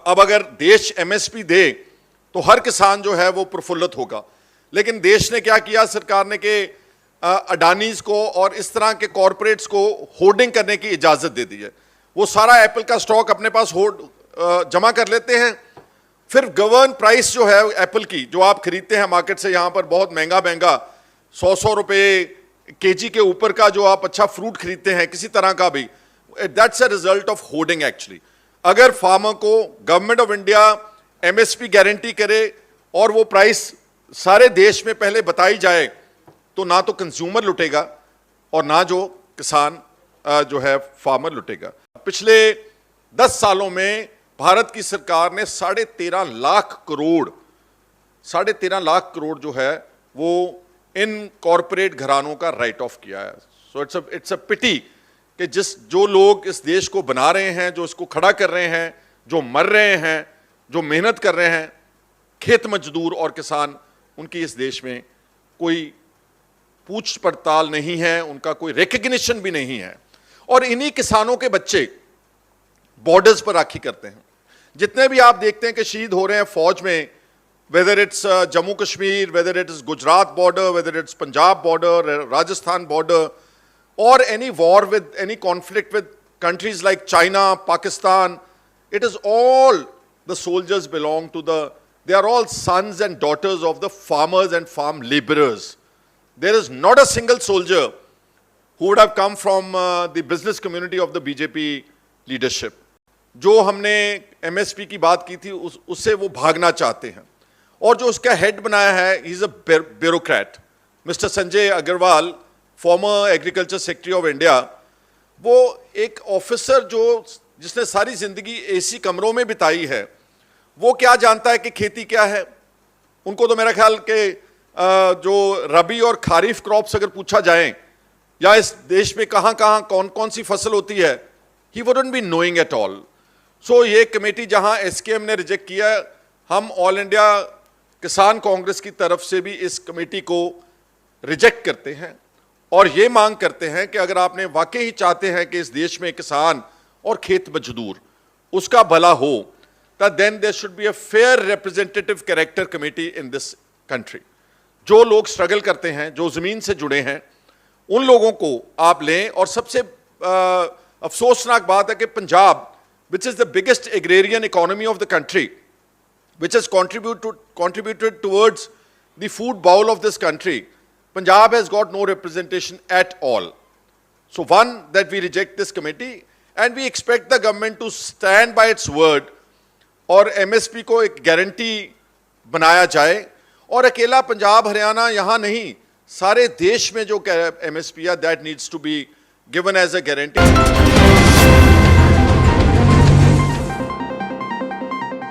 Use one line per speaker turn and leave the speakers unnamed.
अब अगर देश एमएसपी दे तो हर किसान जो है वो प्रफुल्लित होगा, लेकिन देश ने क्या किया, सरकार ने कि अडानीज को और इस तरह के कॉरपोरेट्स को होर्डिंग करने की इजाजत दे दी है। वो सारा एप्पल का स्टॉक अपने पास जमा कर लेते हैं, फिर गवर्न प्राइस जो है एप्पल की जो आप खरीदते हैं मार्केट से, यहां पर बहुत महंगा महंगा 100 रुपए केजी के ऊपर का जो आप अच्छा फ्रूट खरीदते हैं किसी तरह का भी, that's a result of hoarding actually. अगर फार्मर को government of India MSP guarantee करे और वो प्राइस सारे देश में पहले बताई जाए, तो ना तो कंज्यूमर लुटेगा और ना जो किसान जो है फार्मर लुटेगा। पिछले 10 सालों में भारत की सरकार ने 13.5 लाख करोड़ जो है वो इन कॉरपोरेट घरानों का राइट ऑफ किया है। सो इट्स अ पिटी कि जो लोग इस देश को बना रहे हैं, जो इसको खड़ा कर रहे हैं, जो मर रहे हैं, जो मेहनत कर रहे हैं, खेत मजदूर और किसान, उनकी इस देश में कोई पूछ पड़ताल नहीं है, उनका कोई रिकग्निशन भी नहीं है। और इन्हीं किसानों के बच्चे बॉर्डर्स पर राखी करते हैं। जितने भी आप देखते हैं कि शहीद हो रहे हैं फौज में, whether it's Jammu Kashmir, whether it is Gujarat border, whether it's Punjab border, Rajasthan border, or any war with any conflict with countries like China, Pakistan, it is all the soldiers belong to they are all sons and daughters of the farmers and farm laborers. There is not a single soldier who would have come from the business community of the BJP leadership. जो हमने MSP की बात की थी उससे वो भागना चाहते हैं, और जो उसका हेड बनाया है, he is a bureaucrat, Mr. Sanjay Agarwal, farmer agriculture secretary of India. वो एक ऑफिसर जिसने सारी जिंदगी एसी कमरों में बिताई है, वो क्या जानता है कि खेती क्या है। उनको तो मेरा ख्याल कि जो रबी और खारिफ क्रॉप्स अगर पूछा जाए या इस देश में कहाँ कहाँ कौन कौन सी फसल होती है, he wouldn't be knowing at all. So ये कमेटी जहाँ एसकेएम ने रिजेक्ट किया, हम ऑल इंडिया किसान कांग्रेस की तरफ से भी इस कमेटी को रिजेक्ट करते हैं और ये मांग करते हैं कि अगर आपने वाकई ही चाहते हैं कि इस देश में किसान और खेत मजदूर उसका भला हो, then there should be a fair representative character committee in this country. जो लोग स्ट्रगल करते हैं, जो जमीन से जुड़े हैं, उन लोगों को आप लें। और सबसे अफसोसनाक बात है कि Punjab, which is the biggest agrarian economy of the country, which has contributed towards the food bowl of this country, Punjab has got no representation at all. So one, that we reject this committee and we expect the government to stand by its word और MSP को एक guarantee बनाया जाए। और अकेला पंजाब हरियाणा यहाँ नहीं, सारे देश में जो MSP है, that needs to be given as a guarantee.